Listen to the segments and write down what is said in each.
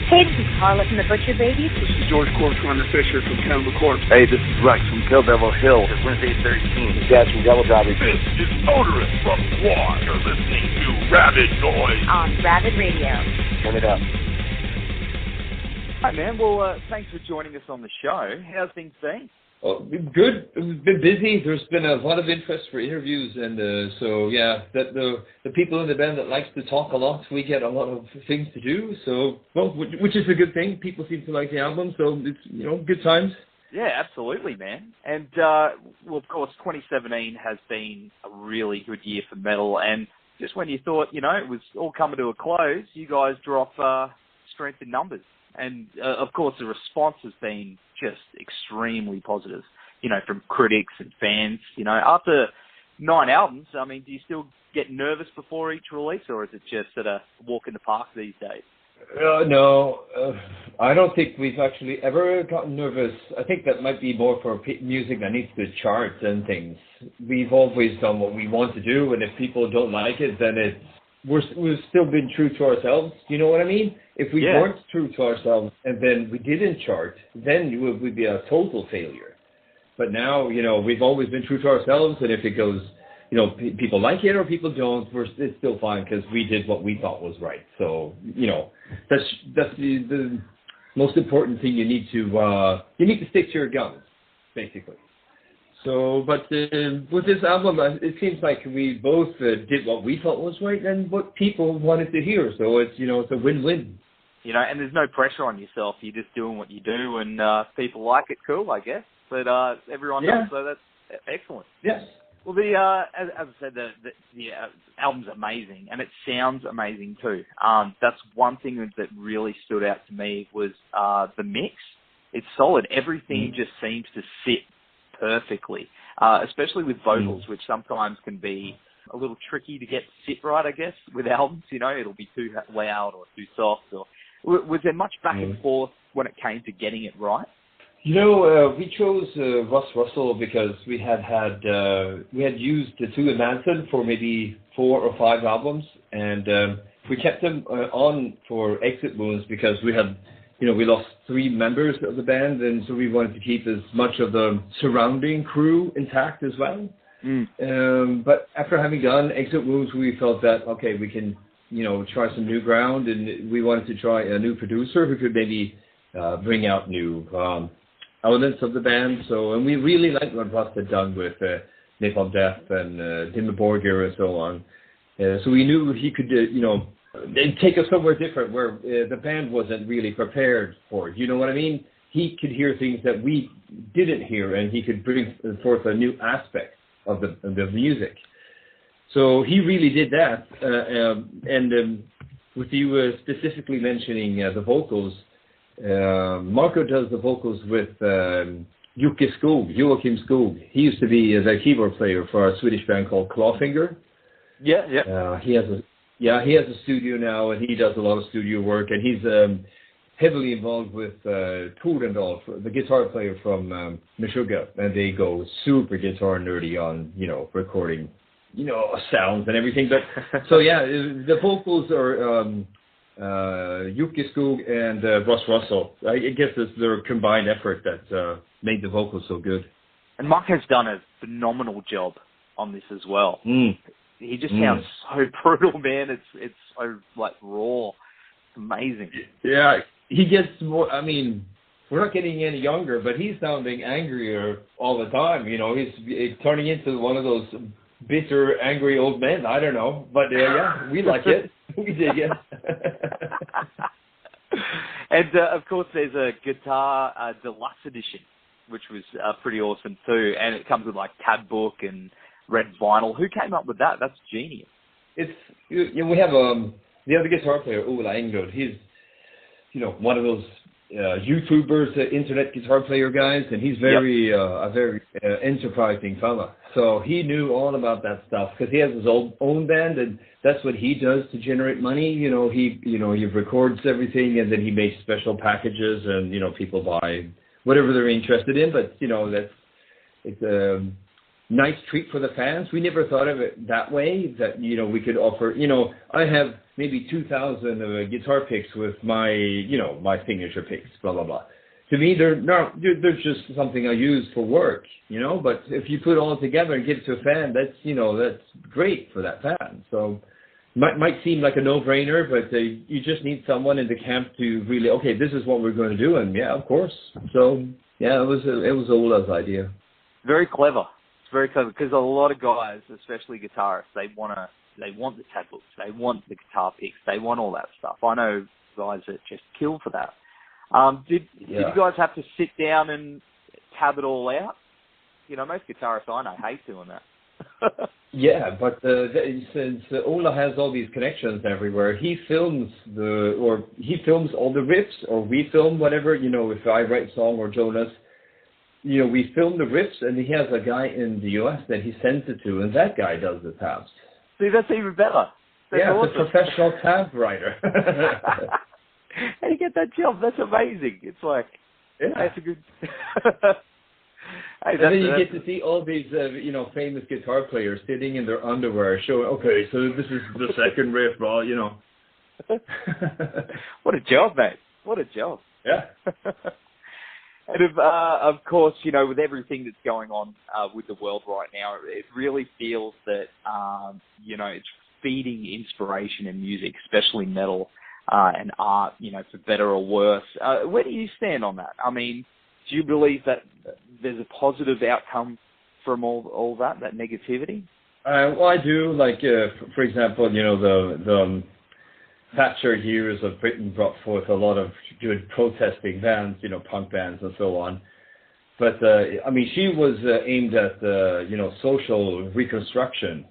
Hey, this is Carla from the Butcher Babies. This is George Corner Fisher from Cannibal Corpse. Hey, this is Rex from Kill Devil Hill. It's Wednesday 13. This is Dad from Devil Driving. This is Motorist from Quad. You're listening to Rabid Noise on Rabid Radio. Turn it up. Hi, man. Well, thanks for joining us on the show. How's things been? Oh, good. We've been busy. There's been a lot of interest for interviews, and so yeah, that the people in the band that likes to talk a lot, we get a lot of things to do. So, well, which is a good thing. People seem to like the album, so it's good times. Yeah, absolutely, man. And well, of course, 2017 has been a really good year for metal. And just when you thought it was all coming to a close, you guys drop Strength in Numbers. And, of course, the response has been just extremely positive, from critics and fans. After 9 albums, I mean, do you still get nervous before each release, or is it just sort of walk in the park these days? No, I don't think we've actually ever gotten nervous. I think that might be more for music that needs to chart and things. We've always done what we want to do, and if people don't like it, then we've still been true to ourselves. You know what I mean? If we weren't true to ourselves and then we didn't chart, then we'd be a total failure. But now, we've always been true to ourselves, and if it goes, people like it or people don't, it's still fine because we did what we thought was right. So, that's the most important thing. You need to stick to your guns, basically. So, but with this album, it seems like we both did what we thought was right and what people wanted to hear. So it's it's a win-win. And there's no pressure on yourself. You're just doing what you do, and people like it, cool, I guess. But everyone does, so that's excellent. Yes. Well, as I said, the album's amazing, and it sounds amazing too. That's one thing that really stood out to me was the mix. It's solid. Everything just seems to sit perfectly, especially with vocals, which sometimes can be a little tricky to get sit right, I guess, with albums. It'll be too loud or too soft. Or was there much back and forth when it came to getting it right? We chose Russ Russell because we had used the two in Manson for maybe 4 or 5 albums, and we kept them on for Exit Wounds because we had, we lost 3 members of the band, and so we wanted to keep as much of the surrounding crew intact as well. But after having done Exit Wounds, we felt that, okay, we can, try some new ground, and we wanted to try a new producer who could maybe bring out new elements of the band. So, and we really liked what Russ had done with Napalm Death and Dimmu Borgir and so on. So we knew he could, take us somewhere different where the band wasn't really prepared for it. You know what I mean? He could hear things that we didn't hear, and he could bring forth a new aspect of the music. So he really did that. And with you specifically mentioning the vocals, Marco does the vocals with Joakim Skog. He used to be the keyboard player for a Swedish band called Clawfinger. Yeah. He has a studio now, and he does a lot of studio work, and he's heavily involved with Torendal, the guitar player from Meshuggah, and they go super guitar nerdy on, recording, sounds and everything. But so the vocals are Joakim Skog and Russ Russell. I guess it's their combined effort that made the vocals so good. And Mark has done a phenomenal job on this as well. He just sounds so brutal, man. It's so raw. It's amazing. Yeah, he gets more. I mean, we're not getting any younger, but he's sounding angrier all the time. He's turning into one of those bitter, angry old men. I don't know, but we like it. We dig it. And of course, there's a guitar deluxe edition, which was pretty awesome too. And it comes with tab book and red vinyl. Who came up with that? That's genius. It's we have the other guitar player, Ola Englund. He's one of those YouTubers, internet guitar player guys, and he's a very enterprising fella. So he knew all about that stuff because he has his own band, and that's what he does to generate money. He records everything, and then he makes special packages, and people buy whatever they're interested in. But nice treat for the fans. We never thought of it that way, that, we could offer, I have maybe 2,000 guitar picks with my, my signature picks, blah, blah, blah. To me, they're just something I use for work, but if you put it all together and give it to a fan, that's great for that fan. So might seem like a no-brainer, but you just need someone in the camp to really, okay, this is what we're going to do, and yeah, of course. So yeah, it was Ola's idea. Very clever. It's very clever, because a lot of guys, especially guitarists, they want the tab books, they want the guitar picks, they want all that stuff. I know guys that just kill for that. Did you guys have to sit down and tab it all out? Most guitarists I know hate doing that. Yeah, but since Ola has all these connections everywhere, he films all the riffs, or we film whatever. If I write a song or Jonas, we film the riffs, and he has a guy in the US that he sends it to, and that guy does the tabs. See, that's even better. That's awesome. It's a professional tab writer. How do you get that job? That's amazing. It's like, that's a good... And then you get to see all these, famous guitar players sitting in their underwear showing, okay, so this is the second riff, bro, What a job, mate. What a job. Yeah. And of course, with everything that's going on with the world right now, it really feels that, it's feeding inspiration in music, especially metal and art, for better or worse. Where do you stand on that? I mean, do you believe that there's a positive outcome from all that negativity? Well, I do. Like, for example, the Thatcher years of Britain brought forth a lot of good protesting bands, punk bands and so on. But, she was aimed at, social reconstruction.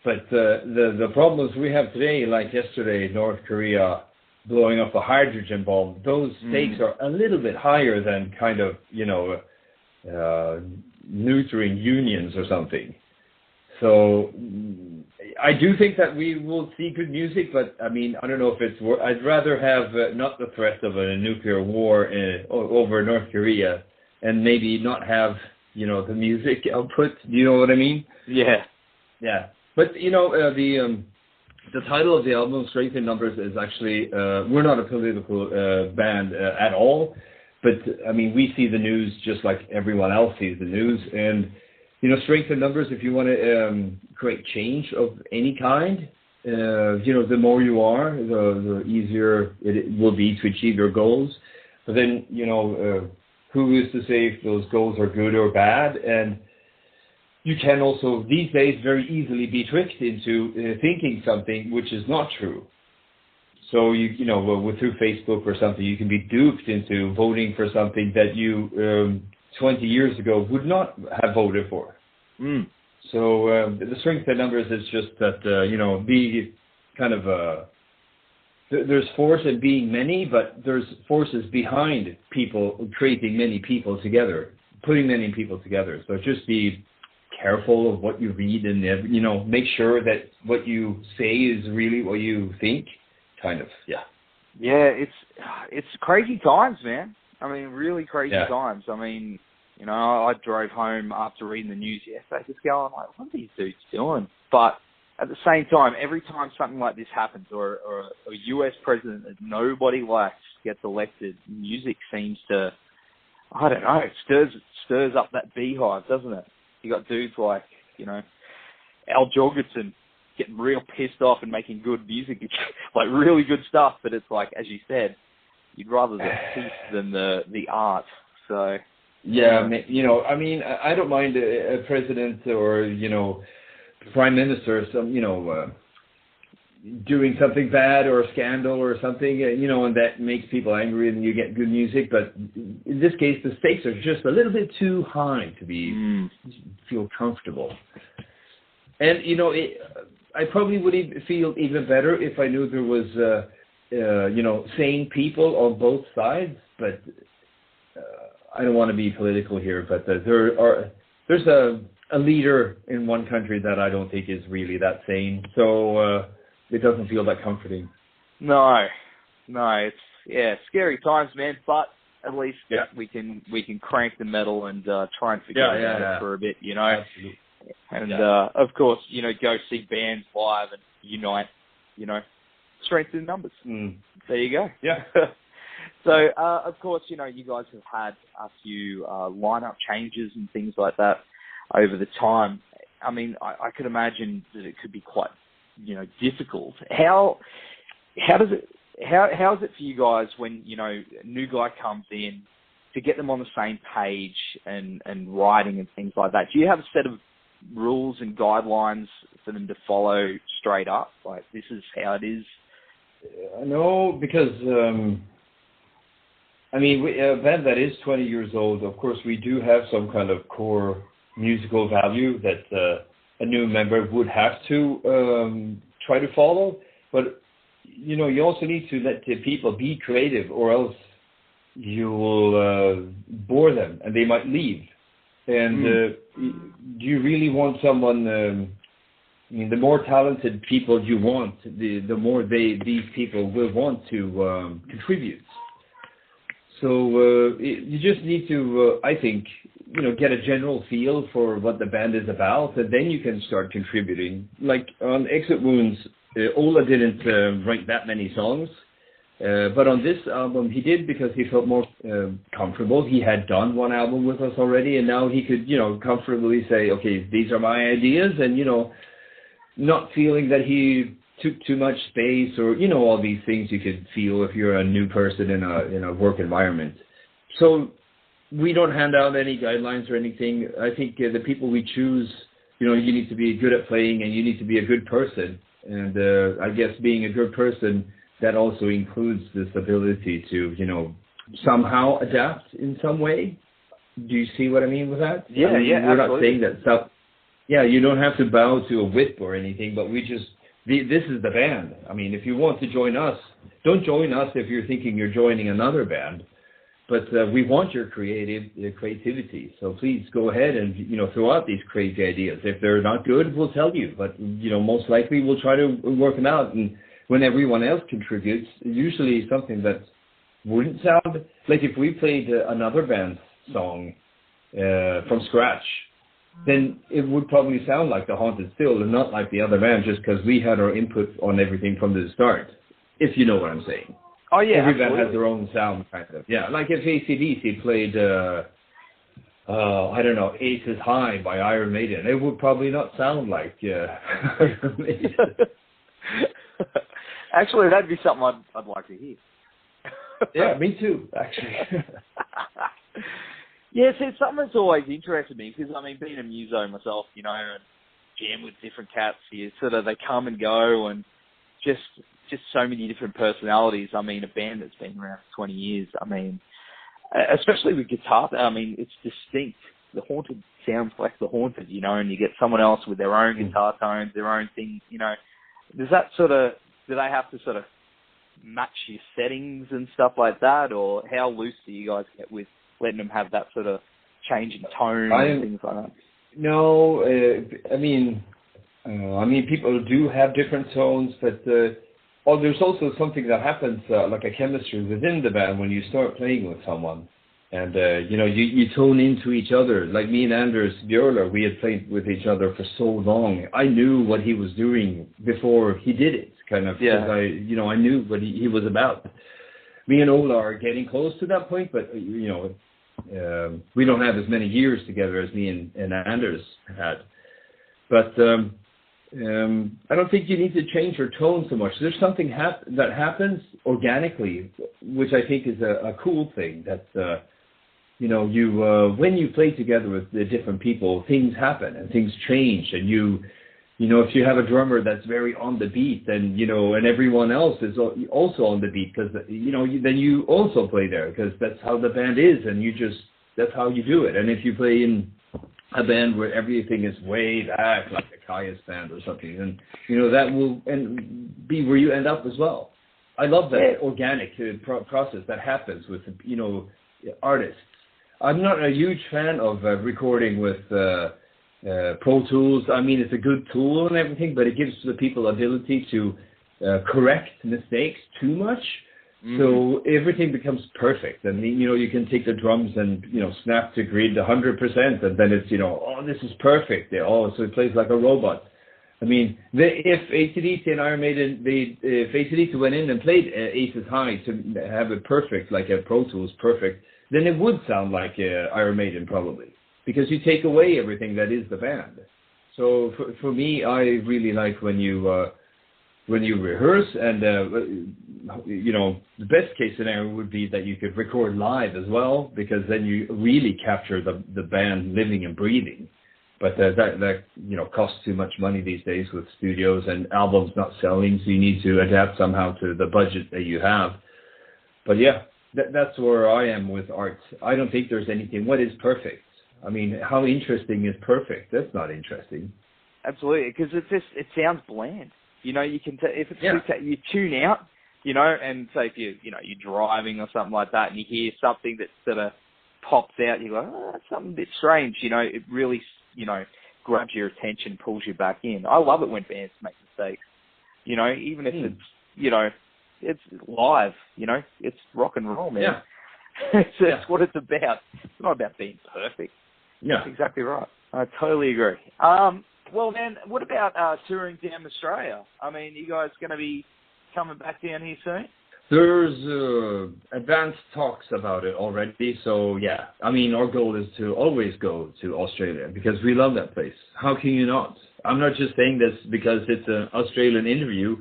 But the problems we have today, like yesterday, North Korea blowing up a hydrogen bomb, those stakes are a little bit higher than kind of, neutering unions or something. So I do think that we will see good music, but I don't know if it's I'd rather have not the threat of a nuclear war over North Korea, and maybe not have, the music output. Do you know what I mean? Yeah. Yeah. But, the title of the album, Strength in Numbers, is actually, we're not a political band at all, but, we see the news just like everyone else sees the news, and, Strength in Numbers, if you want to create change of any kind, the more you are, the easier it will be to achieve your goals. But then, who is to say if those goals are good or bad? And you can also, these days, very easily be tricked into thinking something which is not true. So, through Facebook or something, you can be duped into voting for something that you 20 years ago would not have voted for. So the strength in numbers is just that, be kind of there's force in being many, but there's forces behind people creating many people together, putting many people together. So just be careful of what you read, and make sure that what you say is really what you think. Kind of, yeah. Yeah, it's crazy times, man. Really crazy times. I drove home after reading the news yesterday, just going like, what are these dudes doing? But at the same time, every time something like this happens, or a US president that nobody likes gets elected, music seems to, I don't know, it stirs up that beehive, doesn't it? You got dudes like, Al Jorgensen getting real pissed off and making good music, like really good stuff. But it's like, as you said, you'd rather the peace than the art. So yeah, I don't mind a president or prime minister, doing something bad or a scandal or something, and that makes people angry and you get good music. But in this case, the stakes are just a little bit too high to feel comfortable. And, I probably would feel even better if I knew there was, sane people on both sides. But I don't want to be political here, but there's a leader in one country that I don't think is really that sane. So it doesn't feel that comforting. No, it's scary times, man. But at least we can crank the metal and try and forget about it for a bit, you know. Absolutely. And of course, you know, go see bands live and unite, you know, strength in numbers. There you go. Yeah. So, of course, you know, you guys have had a few lineup changes and things like that over the time. I mean, I could imagine that it could be quite, you know, difficult. How is it for you guys when, you know, a new guy comes in to get them on the same page and writing and things like that? Do you have a set of rules and guidelines for them to follow straight up? Like, this is how it is? No, because, I mean, a band that is 20 years old, of course, we do have some kind of core musical value that a new member would have to try to follow. But, you know, you also need to let the people be creative, or else you will bore them and they might leave. And do you really want someone... I mean, the more talented people you want, the more these people will want to contribute. So you just need to, I think, you know, get a general feel for what the band is about, and then you can start contributing. Like on Exit Wounds, Ola didn't write that many songs, but on this album he did, because he felt more comfortable. He had done one album with us already, and now he could, you know, comfortably say, okay, these are my ideas, and, you know, not feeling that he took too much space, or, you know, all these things you could feel if you're a new person in a work environment. So we don't hand out any guidelines or anything. I think the people we choose, you know, you need to be good at playing, and you need to be a good person. And I guess being a good person, that also includes this ability to, you know, somehow adapt in some way. Do you see what I mean with that? Yeah, I mean, yeah, we're absolutely. not saying that stuff. Yeah, you don't have to bow to a whip or anything, but this is the band. I mean, if you want to join us, don't join us if you're thinking you're joining another band. But we want your creativity. So please go ahead and, you know, throw out these crazy ideas. If they're not good, we'll tell you. But, you know, most likely we'll try to work them out. And when everyone else contributes, usually something that wouldn't sound like if we played another band's song from scratch, then it would probably sound like The Haunted still, and not like the other band, just because we had our input on everything from the start, if you know what I'm saying. Oh, yeah, every absolutely. band has their own sound, kind of. Yeah, like if AC/DC played, I don't know, Aces High by Iron Maiden, it would probably not sound like Iron Maiden. Actually, that'd be something I'd like to hear. Yeah, me too, actually. Yeah, see, it's something that's always interested me, because, I mean, being a muso myself, you know, and jam with different cats here, sort of they come and go, and just so many different personalities. I mean, a band that's been around for 20 years, I mean, especially with guitar, I mean, it's distinct. The Haunted sounds like The Haunted, you know, and you get someone else with their own guitar tones, their own thing, you know. Do they have to sort of match your settings and stuff like that, or how loose do you guys get with letting them have that sort of change in tone and things like that? No, I mean, people do have different tones, but there's also something that happens, like a chemistry within the band when you start playing with someone. And, you know, you tone into each other. Like me and Anders Björler, we had played with each other for so long. I knew what he was doing before he did it, kind of. Yeah. I knew what he was about. Me and Ola are getting close to that point, but, you know, we don't have as many years together as me and Anders had. But I don't think you need to change your tone so much. There's something that happens organically, which I think is a cool thing. That you know, when you play together with the different people, things happen and things change, and you know, if you have a drummer that's very on the beat, then, you know, and everyone else is also on the beat, because, you know, then you also play there, because that's how the band is, and that's how you do it. And if you play in a band where everything is way back, like a Kaya's band or something, and, you know, that will be where you end up as well. I love that organic process that happens with, you know, artists. I'm not a huge fan of recording with Pro Tools. I mean, it's a good tool and everything, but it gives the people ability to correct mistakes too much. So everything becomes perfect. And, you can take the drums and, snap to grid 100%, and then it's, this is perfect. So it plays like a robot. I mean, if AC/DC and Iron Maiden, if AC/DC went in and played Aces High to have it perfect, like a Pro Tools perfect, then it would sound like Iron Maiden probably, because you take away everything that is the band. So for me, I really like when you rehearse, and the best case scenario would be that you could record live as well, because then you really capture the band living and breathing. But that costs too much money these days with studios and albums not selling, so you need to adapt somehow to the budget that you have. But yeah, that's where I am with art. I don't think there's anything. What is perfect? I mean, how interesting is perfect? That's not interesting. Absolutely, because it sounds bland. You can if it's you tune out, and say if you're driving or something like that, and you hear something that sort of pops out, you go, oh, that's something a bit strange. It really grabs your attention, pulls you back in. I love it when bands make mistakes. Even if it's live. It's rock and roll, man. Yeah. That's what it's about. It's not about being perfect. Yeah, that's exactly right. I totally agree. Well, man, what about touring down Australia? I mean, you guys going to be coming back down here soon? There's advanced talks about it already. So, yeah, I mean, our goal is to always go to Australia because we love that place. How can you not? I'm not just saying this because it's an Australian interview,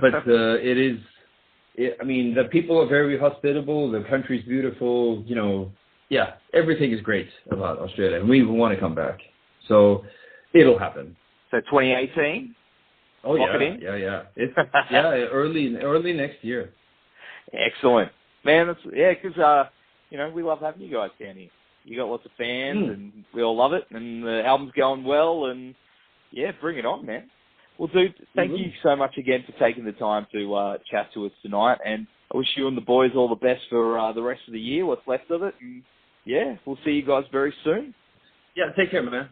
but it is. I mean, the people are very hospitable. The country's beautiful. Yeah, everything is great about Australia, and we want to come back. So it'll happen. So 2018? Oh, Lock yeah, it in? yeah. It's early next year. Excellent. Man, because, we love having you guys down here. You got lots of fans, and we all love it, and the album's going well, and, yeah, bring it on, man. Well, dude, thank you so much again for taking the time to chat to us tonight, and I wish you and the boys all the best for the rest of the year, what's left of it, and, yeah, we'll see you guys very soon. Yeah, take care, man.